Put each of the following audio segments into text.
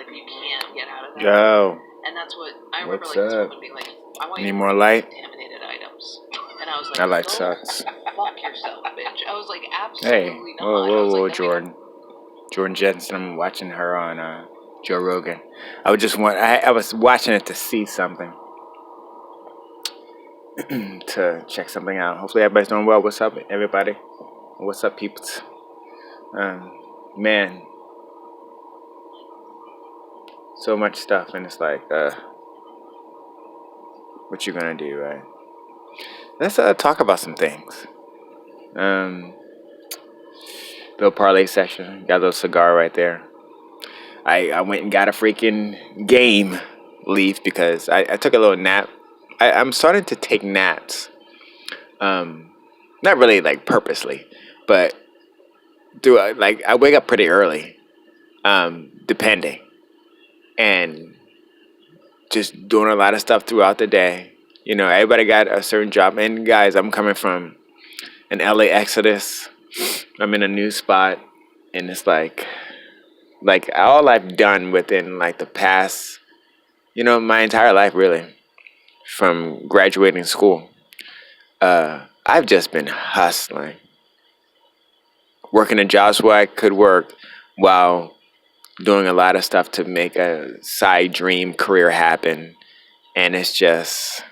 like you can't get out of that. Yo. And that's what I remember. What's like up? someone being like, "I want you Need to more light? contaminated items," and I was like, That light "Go sucks. fuck yourself, bitch." I was like, Hey, "Absolutely not." whoa, I was whoa, like, Jordan. Jordan Jensen. I'm watching her on Joe Rogan. I was watching it to see something. To check something out. Hopefully everybody's doing well. What's up, everybody? What's up, peeps? Man, so much stuff, and it's like, what you gonna do, right? Let's talk about some things. Little parlay session. Got a little cigar right there. I went and got a freaking game leaf because I took a little nap. I'm starting to take naps. Not really like purposely, but I wake up pretty early, depending, and just doing a lot of stuff throughout the day. You know, everybody got a certain job. And guys, I'm coming from an LA exodus. I'm in a new spot, and it's like all I've done within like the past, my entire life really, from graduating school. I've just been hustling, working in jobs where I could work while doing a lot of stuff to make a side dream career happen. And it's just,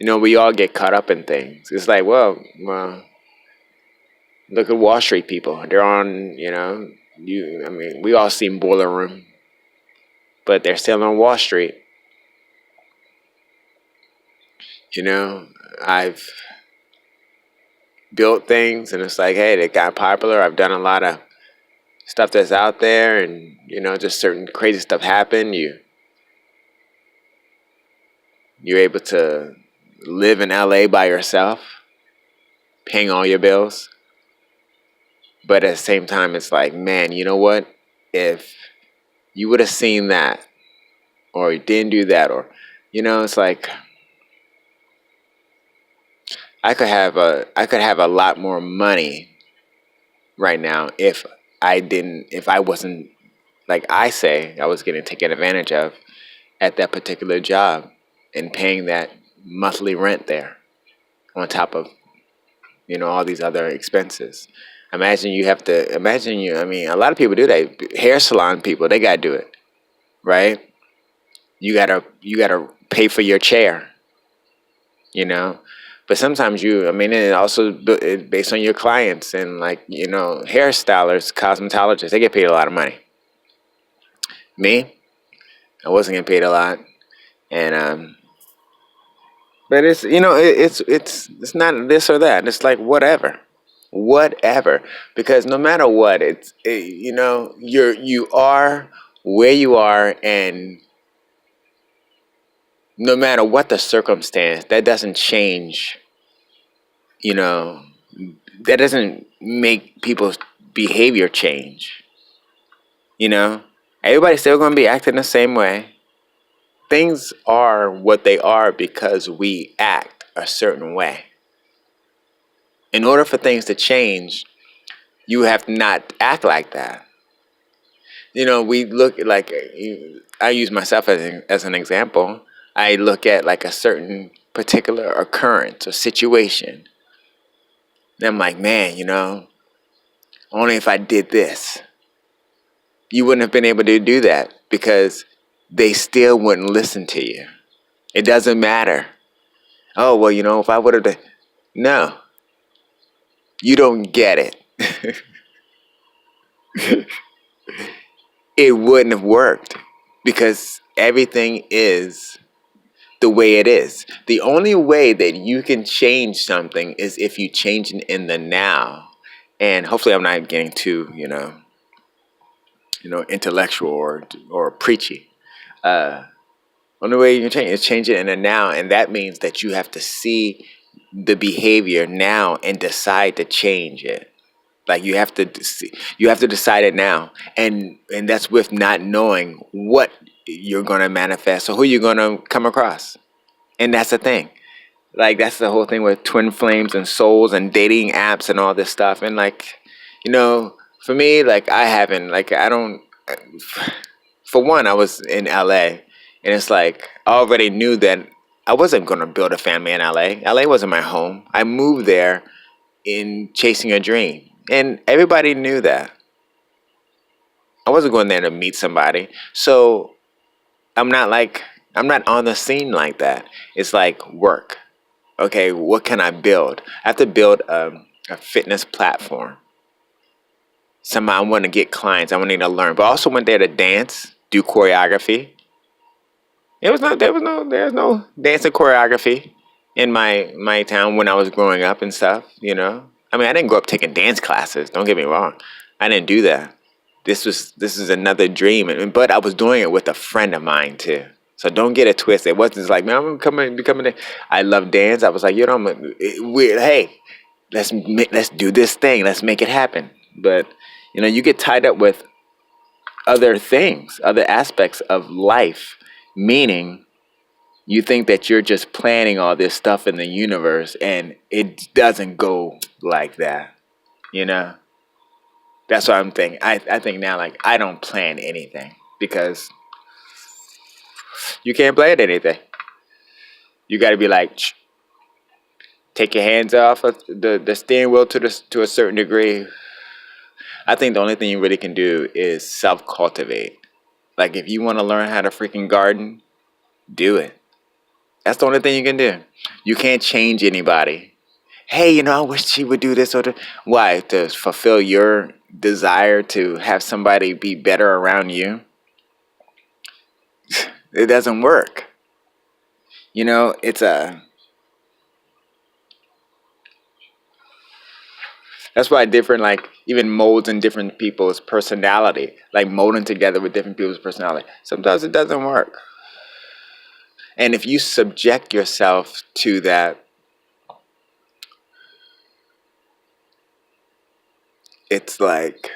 we all get caught up in things. It's like, well, look at Wall Street people. They're on, we all seen Boiler Room, but they're still on Wall Street. I've built things, and it's like, hey, they got popular. I've done a lot of stuff that's out there, and just certain crazy stuff happen. You're able to live in LA by yourself, paying all your bills. But at the same time, it's like, man, you know what? If you would have seen that, or you didn't do that, or it's like I could have a lot more money right now if I wasn't, like I say, I was getting taken advantage of at that particular job and paying that monthly rent there on top of all these other expenses. A lot of people do that. Hair salon people, they gotta do it, right? You gotta pay for your chair, but sometimes it also based on your clients, and hairstylists, cosmetologists, they get paid a lot of money. Me, I wasn't getting paid a lot, and but it's not this or that. It's like whatever, because no matter what, you are where you are, and no matter what the circumstance, that doesn't change. That doesn't make people's behavior change. Everybody's still going to be acting the same way. Things are what they are because we act a certain way. In order for things to change, you have to not act like that. We look like, I use myself as an example. I look at like a certain particular occurrence or situation. And I'm like, man, only if I did this, you wouldn't have been able to do that, because they still wouldn't listen to you. It doesn't matter. Oh, well, if I would have... No. You don't get it. It wouldn't have worked, because everything is the way it is. The only way that you can change something is if you change it in the now. And hopefully I'm not getting too, intellectual or preachy. Only way you can change is change it in the now, and that means that you have to see the behavior now and decide to change it. Like you have to decide it now, and that's with not knowing what you're gonna manifest or who you're gonna come across, and that's the thing. Like that's the whole thing with twin flames and souls and dating apps and all this stuff, and For me, like I haven't, like I don't. For one, I was in LA, and it's like I already knew that I wasn't gonna build a family in LA. LA wasn't my home. I moved there in chasing a dream, and everybody knew that. I wasn't going there to meet somebody, so I'm not like I'm not on the scene like that. It's like work. Okay, what can I build? I have to build a fitness platform. Somehow I want to get clients. I want to learn, but I also went there to dance, do choreography. There's no dancing choreography in my town when I was growing up and stuff. I mean, I didn't grow up taking dance classes. Don't get me wrong, I didn't do that. This is another dream, but I was doing it with a friend of mine too. So don't get it twisted. It wasn't just like, man, I'm becoming. I love dance. I was like, weird. Hey, let's do this thing. Let's make it happen. But you get tied up with other things, other aspects of life, meaning you think that you're just planning all this stuff in the universe, and it doesn't go like that. You know, that's what I'm thinking. I think now, like, I don't plan anything because you can't plan anything. You got to be like, take your hands off of the steering wheel to a certain degree. I think the only thing you really can do is self cultivate. Like, if you want to learn how to freaking garden, do it. That's the only thing you can do. You can't change anybody. Hey, I wish she would do this or that. Why? To fulfill your desire to have somebody be better around you? It doesn't work. It's that's why different, like, even molds in different people's personality, like molding together with different people's personality. Sometimes it doesn't work. And if you subject yourself to that, it's like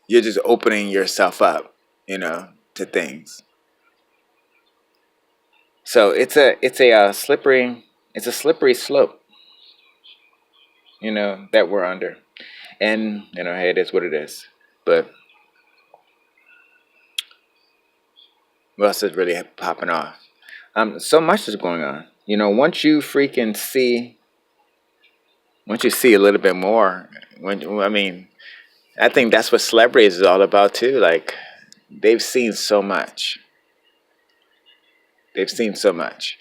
you're just opening yourself up, to things. So it's a slippery slope, that we're under. And hey, it is what it is. But what else is really popping off? So much is going on. Once you see a little bit more, I mean, I think that's what celebrities is all about too. Like, they've seen so much. They've seen so much.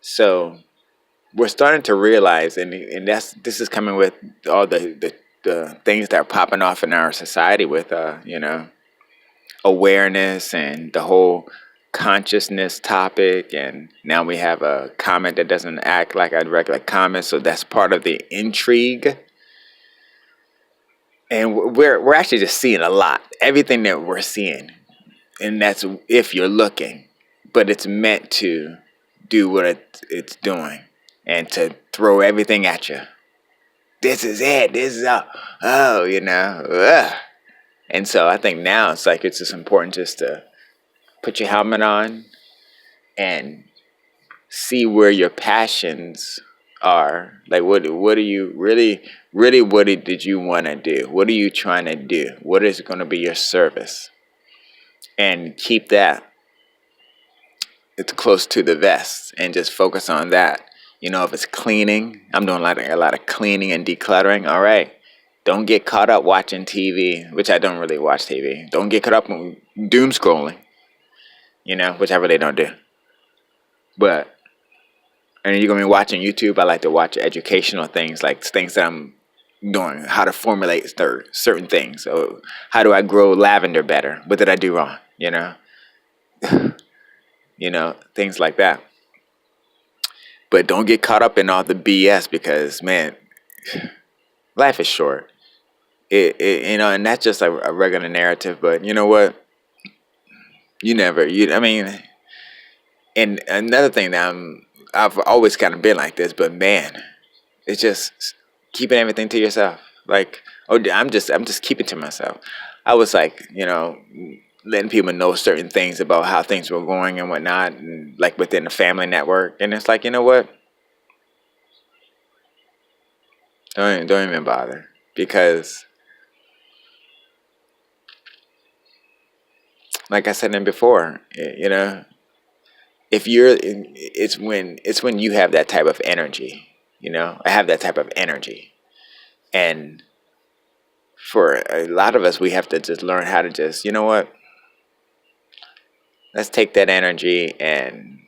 So we're starting to realize, and this is coming with all the things that are popping off in our society with awareness and the whole consciousness topic, and now we have a comment that doesn't act like a regular comment, so that's part of the intrigue. And we're actually just seeing a lot, everything that we're seeing, and that's if you're looking, but it's meant to do what it's doing and to throw everything at you. This is it. This is all. Oh, ugh. And so I think now it's like it's just important just to put your helmet on and see where your passions are. Like, what do you really what did you want to do? What are you trying to do? What is going to be your service? And keep that it's close to the vest and just focus on that. If it's cleaning, I'm doing a lot of cleaning and decluttering. All right. Don't get caught up watching TV, which I don't really watch TV. Don't get caught up in doom scrolling, which I really don't do. But, and you're going to be watching YouTube. I like to watch educational things, like things that I'm doing, how to formulate certain things. So, how do I grow lavender better? What did I do wrong? Things like that. But don't get caught up in all the BS because, man, life is short. And that's just a regular narrative. But you know what? I mean, and another thing that I've always kind of been like this, but man, it's just keeping everything to yourself. Like, oh, I'm just keeping to myself. I was like, letting people know certain things about how things were going and whatnot, and like within the family network. And it's like, you know what? Don't even bother, because like I said in before, you know, if you're, it's when you have that type of energy. You know, I have that type of energy, and for a lot of us, we have to just learn how to just, you know what, let's take that energy and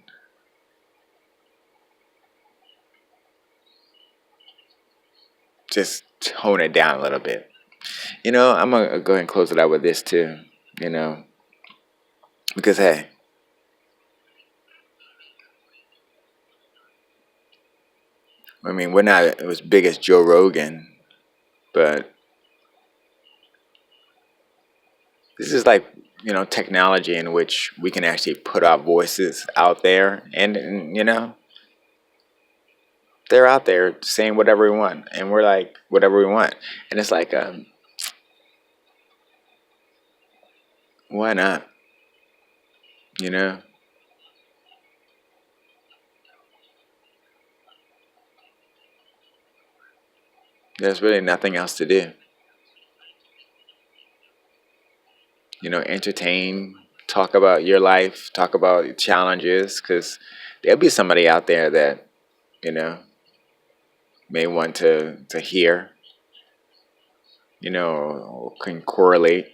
just tone it down a little bit. You know, I'm gonna go ahead and close it out with this too. You know, because hey, I mean, we're not as big as Joe Rogan, but this is like, you know, technology in which we can actually put our voices out there, and you know, they're out there saying whatever we want, and we're like whatever we want, and it's like, why not? You know, there's really nothing else to do. You know, entertain, talk about your life, talk about your challenges, because there'll be somebody out there that, you know, may want to hear, you know, or can correlate.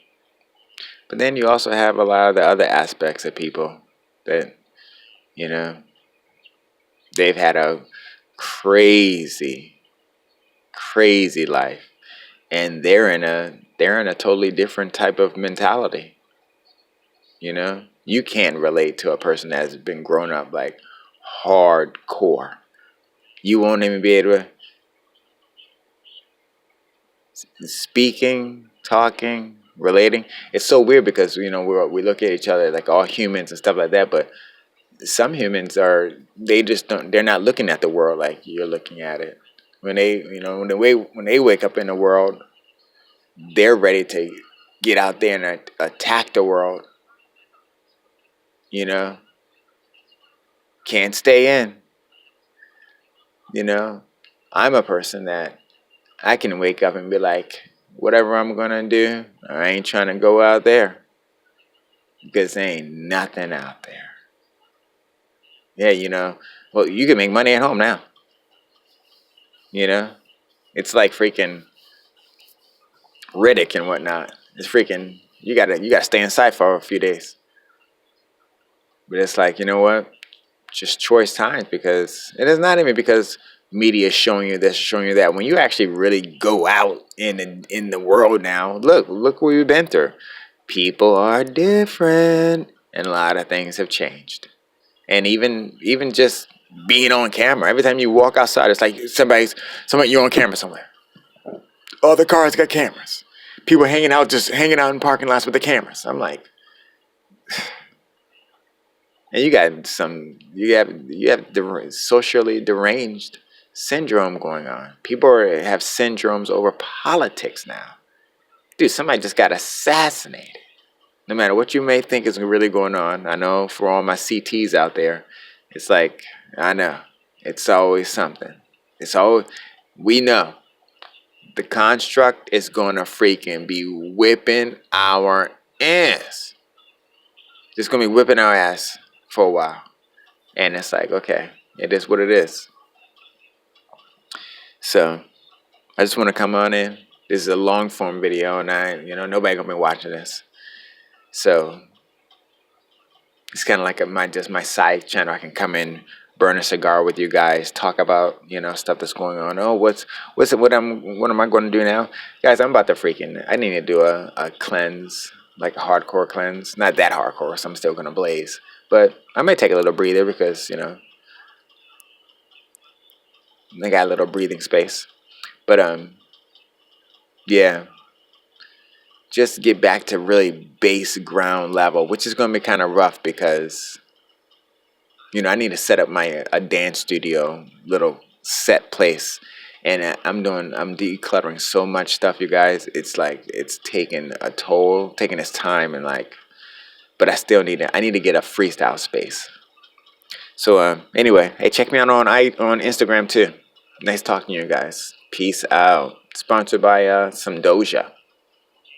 But then you also have a lot of the other aspects of people that, you know, they've had a crazy, crazy life, and they're in a totally different type of mentality. You know, you can't relate to a person that's been grown up like hardcore. You won't even be able to speaking, talking, relating. It's so weird because, you know, we look at each other like all humans and stuff like that, but some humans are, they just don't, they're not looking at the world like you're looking at it. When they, you know, when they wake up in the world, they're ready to get out there and attack the world. You know, can't stay in. You know, I'm a person that I can wake up and be like, whatever I'm gonna do, I ain't trying to go out there because there ain't nothing out there. Yeah, you know, well, you can make money at home now. You know, it's like freaking Riddick and whatnot. It's freaking, you gotta stay inside for a few days. But it's like, you know what? Just choice times, because it is not even because media is showing you this, showing you that. When you actually really go out in the world now, look what we've been through. People are different, and a lot of things have changed. And even just being on camera, every time you walk outside, it's like somebody you're on camera somewhere. All the cars got cameras. People just hanging out in parking lots with the cameras. I'm like, and you have socially deranged syndrome going on. People have syndromes over politics now. Dude, somebody just got assassinated. No matter what you may think is really going on, I know for all my CTs out there, it's like, I know, it's always something. It's always, we know the construct is gonna freaking be whipping our ass. Just gonna be whipping our ass for a while. And it's like, okay, it is what it is. So I just want to come on in. This is a long form video, and nobody gonna be watching this. So it's kind of like my side channel. I can come in, burn a cigar with you guys, talk about stuff that's going on. Oh, what am I going to do now, guys? I'm about to I need to do a cleanse, like a hardcore cleanse. Not that hardcore, so I'm still gonna blaze, but I may take a little breather because I got a little breathing space. But yeah, just get back to really base ground level, which is going to be kind of rough because I need to set up a dance studio, little set place, and I'm decluttering so much stuff, you guys. It's like it's taking a toll, taking its time, and but I need to get a freestyle space. So anyway, hey, check me out on Instagram too. Nice talking to you guys. Peace out. Sponsored by some Doja.